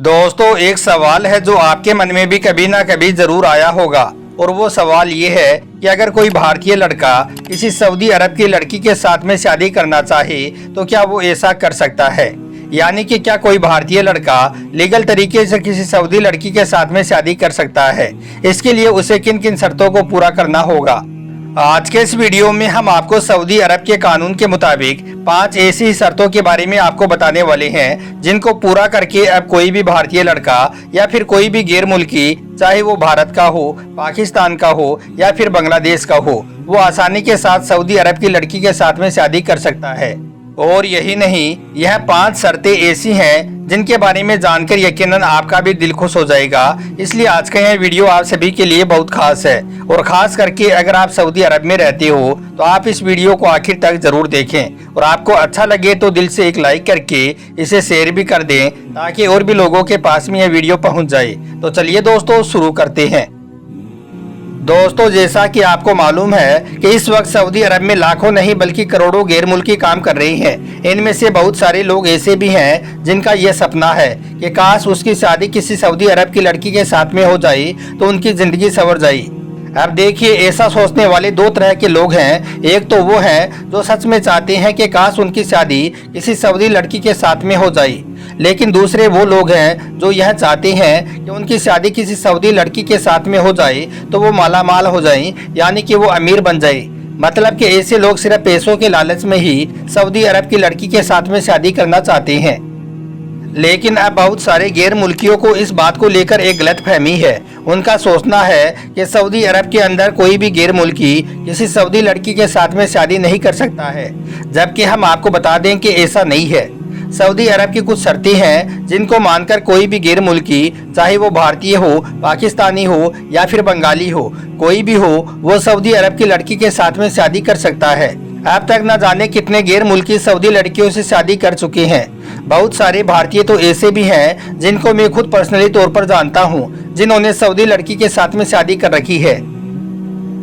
दोस्तों, एक सवाल है जो आपके मन में भी कभी ना कभी जरूर आया होगा और वो सवाल ये है कि अगर कोई भारतीय लड़का किसी सऊदी अरब की लड़की के साथ में शादी करना चाहे तो क्या वो ऐसा कर सकता है। यानी कि क्या कोई भारतीय लड़का लीगल तरीके से किसी सऊदी लड़की के साथ में शादी कर सकता है। इसके लिए उसे किन किन शर्तों को पूरा करना होगा। आज के इस वीडियो में हम आपको सऊदी अरब के कानून के मुताबिक 5 ऐसी शर्तों के बारे में आपको बताने वाले हैं जिनको पूरा करके अब कोई भी भारतीय लड़का या फिर कोई भी गैर मुल्की, चाहे वो भारत का हो, पाकिस्तान का हो या फिर बांग्लादेश का हो, वो आसानी के साथ सऊदी अरब की लड़की के साथ में शादी कर सकता है। और यही नहीं, यह 5 शर्तें ऐसी हैं जिनके बारे में जानकर यकीनन आपका भी दिल खुश हो जाएगा। इसलिए आज का यह वीडियो आप सभी के लिए बहुत खास है और खास करके अगर आप सऊदी अरब में रहते हो तो आप इस वीडियो को आखिर तक जरूर देखें और आपको अच्छा लगे तो दिल से एक लाइक करके इसे शेयर भी कर दें ताकि और भी लोगों के पास में यह वीडियो पहुंच जाए। तो चलिए दोस्तों, शुरू करते हैं। दोस्तों, जैसा कि आपको मालूम है कि इस वक्त सऊदी अरब में लाखों नहीं बल्कि करोड़ों गैर मुल्की काम कर रही हैं। इनमें से बहुत सारे लोग ऐसे भी हैं जिनका यह सपना है कि काश उसकी शादी किसी सऊदी अरब की लड़की के साथ में हो जाए तो उनकी जिंदगी संवर जाए। अब देखिए, ऐसा सोचने वाले 2 तरह के लोग हैं। एक तो वो हैं जो सच में चाहते हैं कि काश उनकी शादी किसी सऊदी लड़की के साथ में हो जाए, लेकिन दूसरे वो लोग हैं जो यह चाहते हैं कि उनकी शादी किसी सऊदी लड़की के साथ में हो जाए तो वो माला माल हो जाए, यानी कि वो अमीर बन जाए। मतलब कि ऐसे लोग सिर्फ पैसों के लालच में ही सऊदी अरब की लड़की के साथ में शादी करना चाहते हैं। लेकिन अब बहुत सारे गैर मुल्कियों को इस बात को लेकर एक गलत फहमी है। उनका सोचना है कि सऊदी अरब के अंदर कोई भी गैर मुल्की किसी सऊदी लड़की के साथ में शादी नहीं कर सकता है, जबकि हम आपको बता दें कि ऐसा नहीं है। सऊदी अरब की कुछ शर्तें हैं जिनको मानकर कोई भी गैर मुल्की, चाहे वो भारतीय हो, पाकिस्तानी हो या फिर बंगाली हो, कोई भी हो, वो सऊदी अरब की लड़की के साथ में शादी कर सकता है। अब तक न जाने कितने गैर मुल्की सऊदी लड़कियों से शादी कर चुके हैं। बहुत सारे भारतीय तो ऐसे भी हैं जिनको मैं खुद पर्सनली तौर पर जानता हूं, जिन्होंने सऊदी लड़की के साथ में शादी कर रखी है।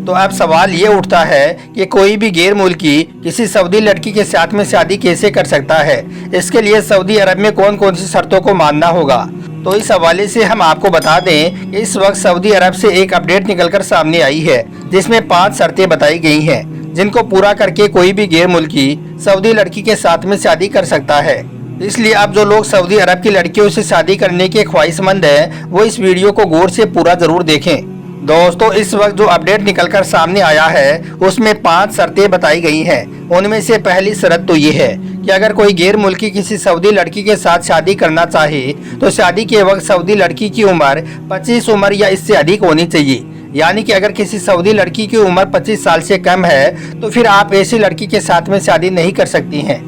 तो अब सवाल ये उठता है कि कोई भी गैर मुल्की किसी सऊदी लड़की के साथ में शादी कैसे कर सकता है। इसके लिए सऊदी अरब में कौन कौन सी शर्तों को मानना होगा। तो इस हवाले से हम आपको बता दें कि इस वक्त सऊदी अरब से एक अपडेट निकलकर सामने आई है जिसमें 5 शर्तें बताई गई हैं जिनको पूरा करके कोई भी गैर मुल्की सऊदी लड़की के साथ में शादी कर सकता है। इसलिए अब जो लोग सऊदी अरब की लड़कियों से शादी करने के ख्वाहिशमंद हैं वो इस वीडियो को गौर से पूरा जरूर देखें। दोस्तों, इस वक्त जो अपडेट निकलकर सामने आया है उसमें 5 शर्तें बताई गई हैं। उनमें से पहली शर्त तो ये है कि अगर कोई गैर मुल्की किसी सऊदी लड़की के साथ शादी करना चाहे तो शादी के वक्त सऊदी लड़की की उम्र 25 उम्र या इससे अधिक होनी चाहिए। यानी कि अगर किसी सऊदी लड़की की उम्र 25 साल से कम है तो फिर आप ऐसी लड़की के साथ में शादी नहीं कर सकती हैं।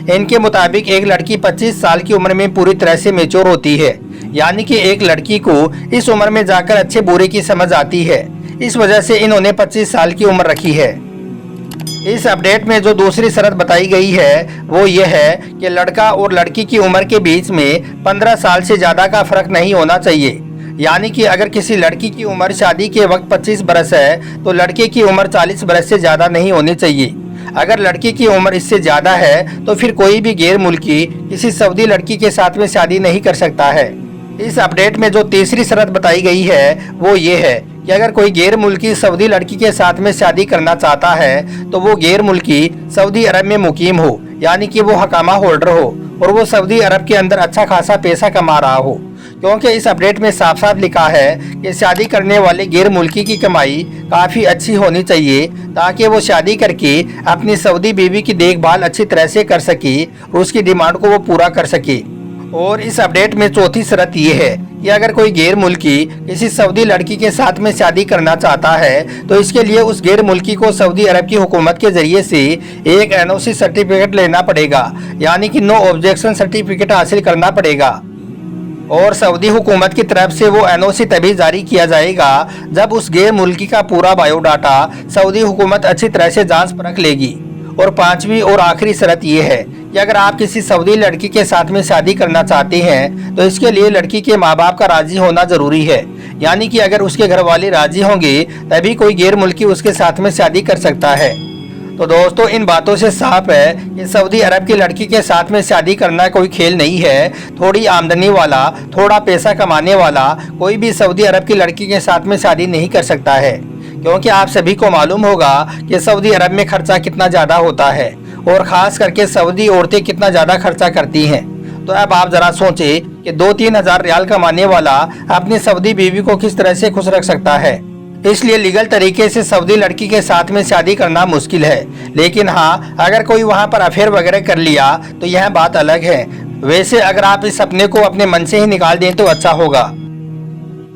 इनके मुताबिक एक लड़की 25 साल की उम्र में पूरी तरह से मैच्योर होती है, यानी कि एक लड़की को इस उम्र में जाकर अच्छे बुरे की समझ आती है। इस वजह से इन्होंने 25 साल की उम्र रखी है। इस अपडेट में जो दूसरी शर्त बताई गई है वो ये है कि लड़का और लड़की की उम्र के बीच में 15 साल से ज़्यादा का फर्क नहीं होना चाहिए। यानी कि अगर किसी लड़की की उम्र शादी के वक्त 25 बरस है तो लड़के की उम्र 40 बरस से ज़्यादा नहीं होनी चाहिए। अगर लड़की की उम्र इससे ज़्यादा है तो फिर कोई भी गैर मुल्की किसी सऊदी लड़की के साथ में शादी नहीं कर सकता है। इस अपडेट में जो तीसरी शर्त बताई गई है वो ये है कि अगर कोई गैर मुल्की सऊदी लड़की के साथ में शादी करना चाहता है तो वो गैर मुल्की सऊदी अरब में मुकीम हो, यानी कि वो हकामा होल्डर हो और वो सऊदी अरब के अंदर अच्छा खासा पैसा कमा रहा हो। क्योंकि इस अपडेट में साफ साफ लिखा है कि शादी करने वाले गैर मुल्की की कमाई काफ़ी अच्छी होनी चाहिए ताकि वो शादी करके अपनी सऊदी बीवी की देखभाल अच्छी तरह से कर सके, उसकी डिमांड को वो पूरा कर सके। और इस अपडेट में चौथी शर्त ये है कि अगर कोई गैर मुल्की किसी सऊदी लड़की के साथ में शादी करना चाहता है तो इसके लिए उस गैर मुल्की को सऊदी अरब की हुकूमत के जरिए से एक NOC सर्टिफिकेट लेना पड़ेगा, यानी कि नो ऑब्जेक्शन सर्टिफिकेट हासिल करना पड़ेगा। और सऊदी हुकूमत की तरफ से वो NOC तभी जारी किया जाएगा जब उस गैर मुल्की का पूरा बायोडाटा सऊदी हुकूमत अच्छी तरह से जांच परख लेगी। और 5वीं और आखिरी शर्त ये है कि अगर आप किसी सऊदी लड़की के साथ में शादी करना चाहते हैं तो इसके लिए लड़की के माँ बाप का राजी होना जरूरी है। यानी कि अगर उसके घर वाले राजी होंगे तभी कोई गैर मुल्की उसके साथ में शादी कर सकता है। तो दोस्तों इन बातों से साफ है कि सऊदी अरब की लड़की के साथ में शादी करना कोई खेल नहीं है। थोड़ी आमदनी वाला, थोड़ा पैसा कमाने वाला कोई भी सऊदी अरब की लड़की के साथ में शादी नहीं कर सकता है, क्योंकि आप सभी को मालूम होगा कि सऊदी अरब में खर्चा कितना ज़्यादा होता है और ख़ास करके सऊदी औरतें कितना ज़्यादा खर्चा करती हैं। तो अब आप ज़रा सोचें कि 2-3 हज़ार रियाल कमाने वाला अपनी सऊदी बीवी को किस तरह से खुश रख सकता है। इसलिए लीगल तरीके से सऊदी लड़की के साथ में शादी करना मुश्किल है, लेकिन हाँ अगर कोई वहाँ पर अफेयर वगैरह कर लिया तो यह बात अलग है। वैसे अगर आप इस सपने को अपने मन से ही निकाल दें तो अच्छा होगा।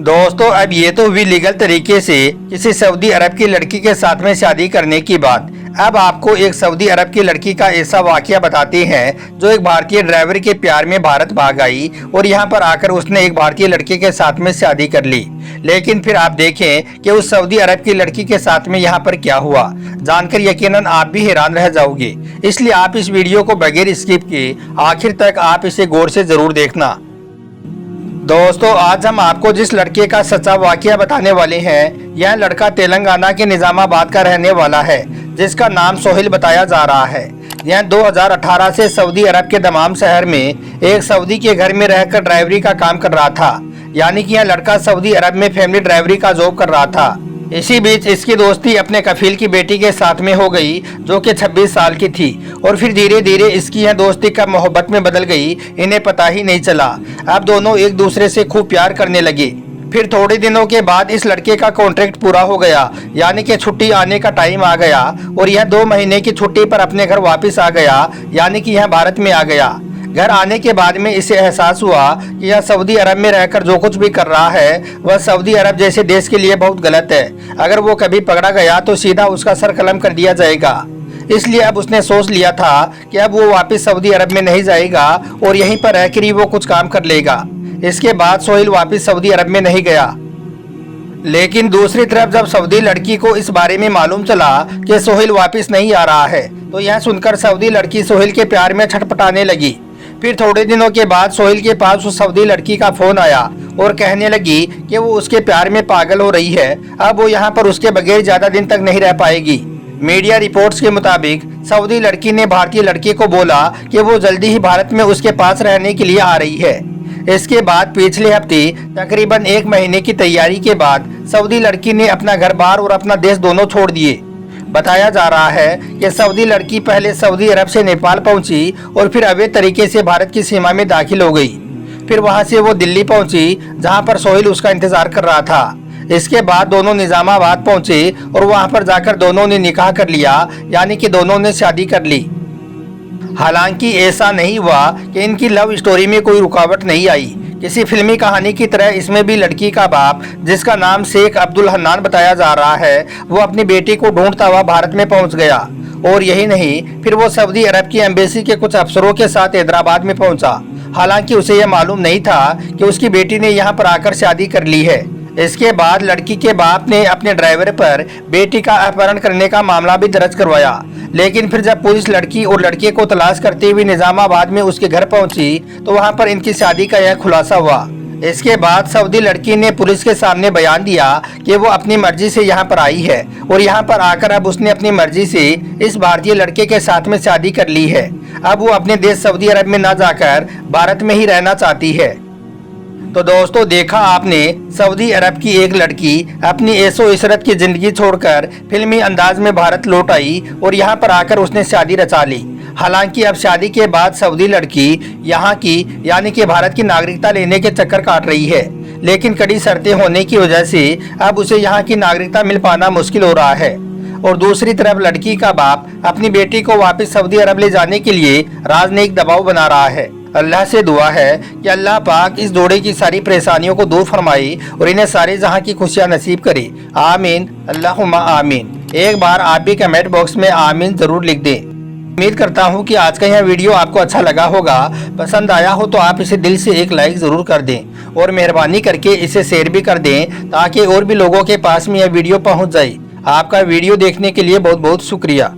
दोस्तों अब ये तो हुई लीगल तरीके से किसी सऊदी अरब की लड़की के साथ में शादी करने की बात। अब आपको एक सऊदी अरब की लड़की का ऐसा वाकया बताते हैं जो एक भारतीय ड्राइवर के प्यार में भारत भाग आई और यहाँ पर आकर उसने एक भारतीय लड़के के साथ में शादी कर ली। लेकिन फिर आप देखें कि उस सऊदी अरब की लड़की के साथ में यहाँ पर क्या हुआ, जानकर यकीनन आप भी हैरान रह जाओगे। इसलिए आप इस वीडियो को बगैर स्किप किए आखिर तक आप इसे गौर से जरूर देखना। दोस्तों आज हम आपको जिस लड़के का सच्चा वाकया बताने वाले हैं, यह लड़का तेलंगाना के निजामाबाद का रहने वाला है, जिसका नाम सोहेल बताया जा रहा है। यह 2018 से सऊदी अरब के दमाम शहर में एक सऊदी के घर में रहकर ड्राइवरी का काम कर रहा था। यानी कि यह लड़का सऊदी अरब में फैमिली ड्राइवरी का जॉब कर रहा था। इसी बीच इसकी दोस्ती अपने कफील की बेटी के साथ में हो गई, जो कि 26 साल की थी, और फिर धीरे धीरे इसकी यह दोस्ती कब मोहब्बत में बदल गई इन्हें पता ही नहीं चला। अब दोनों एक दूसरे से खूब प्यार करने लगे। फिर थोड़े दिनों के बाद इस लड़के का कॉन्ट्रैक्ट पूरा हो गया, यानी कि छुट्टी आने का टाइम आ गया और यह 2 महीने की छुट्टी पर अपने घर वापस आ गया, यानी कि यह भारत में आ गया। घर आने के बाद में इसे एहसास हुआ कि यह सऊदी अरब में रहकर जो कुछ भी कर रहा है वह सऊदी अरब जैसे देश के लिए बहुत गलत है। अगर वो कभी पकड़ा गया तो सीधा उसका सर कलम कर दिया जाएगा। इसलिए अब उसने सोच लिया था कि अब वो वापस सऊदी अरब में नहीं जाएगा और यहीं पर रहकर ही वो कुछ काम कर लेगा। इसके बाद सोहेल वापस सऊदी अरब में नहीं गया। लेकिन दूसरी तरफ जब सऊदी लड़की को इस बारे में मालूम चला कि सोहेल वापस नहीं आ रहा है, तो यह सुनकर सऊदी लड़की सोहेल के प्यार में छटपटाने लगी। फिर थोड़े दिनों के बाद सोहेल के पास उस सऊदी लड़की का फोन आया और कहने लगी कि वो उसके प्यार में पागल हो रही है, अब वो यहाँ पर उसके बगैर ज्यादा दिन तक नहीं रह पाएगी। मीडिया रिपोर्ट्स के मुताबिक सऊदी लड़की ने भारतीय लड़के को बोला कि वो जल्दी ही भारत में उसके पास रहने के लिए आ रही है। इसके बाद पिछले हफ्ते तकरीबन 1 महीने की तैयारी के बाद सऊदी लड़की ने अपना घर बार और अपना देश दोनों छोड़ दिए। बताया जा रहा है कि सऊदी लड़की पहले सऊदी अरब से नेपाल पहुंची और फिर अवैध तरीके से भारत की सीमा में दाखिल हो गई। फिर वहां से वो दिल्ली पहुंची, जहां पर सोहेल उसका इंतजार कर रहा था। इसके बाद दोनों निजामाबाद पहुंचे और वहां पर जाकर दोनों ने निकाह कर लिया, यानी कि दोनों ने शादी कर ली। हालांकि ऐसा नहीं हुआ कि इनकी लव स्टोरी में कोई रुकावट नहीं आई। किसी फिल्मी कहानी की तरह इसमें भी लड़की का बाप, जिसका नाम शेख अब्दुल हन्नान बताया जा रहा है, वो अपनी बेटी को ढूंढता हुआ भारत में पहुंच गया। और यही नहीं, फिर वो सऊदी अरब की एम्बेसी के कुछ अफसरों के साथ हैदराबाद में पहुंचा। हालांकि उसे यह मालूम नहीं था कि उसकी बेटी ने यहाँ पर आकर शादी कर ली है। इसके बाद लड़की के बाप ने अपने ड्राइवर पर बेटी का अपहरण करने का मामला भी दर्ज करवाया। लेकिन फिर जब पुलिस लड़की और लड़के को तलाश करते हुए निजामाबाद में उसके घर पहुंची तो वहां पर इनकी शादी का यह खुलासा हुआ। इसके बाद सऊदी लड़की ने पुलिस के सामने बयान दिया कि वो अपनी मर्जी से यहाँ पर आई है और यहाँ पर आकर अब उसने अपनी मर्जी से इस भारतीय लड़के के साथ में शादी कर ली है। अब वो अपने देश सऊदी अरब में न जाकर भारत में ही रहना चाहती है। तो दोस्तों देखा आपने, सऊदी अरब की एक लड़की अपनी ऐशो इशरत की जिंदगी छोड़कर फिल्मी अंदाज में भारत लौट आई और यहाँ पर आकर उसने शादी रचा ली। हालांकि अब शादी के बाद सऊदी लड़की यहाँ की यानी कि भारत की नागरिकता लेने के चक्कर काट रही है, लेकिन कड़ी शर्तें होने की वजह से अब उसे यहाँ की नागरिकता मिल पाना मुश्किल हो रहा है। और दूसरी तरफ लड़की का बाप अपनी बेटी को वापस सऊदी अरब ले जाने के लिए राजनयिक दबाव बना रहा है। अल्लाह से दुआ है कि अल्लाह पाक इस जोड़े की सारी परेशानियों को दूर फरमाए और इन्हें सारे जहां की खुशियां नसीब करे। आमीन, अल्लाहुम्मा आमीन। एक बार आप भी कमेंट बॉक्स में आमीन जरूर लिख दें। उम्मीद करता हूं कि आज का यह वीडियो आपको अच्छा लगा होगा। पसंद आया हो तो आप इसे दिल से एक लाइक जरूर कर दें और मेहरबानी करके इसे शेयर भी कर दें ताकि और भी लोगों के पास में यह वीडियो पहुँच जाए। आपका वीडियो देखने के लिए बहुत बहुत शुक्रिया।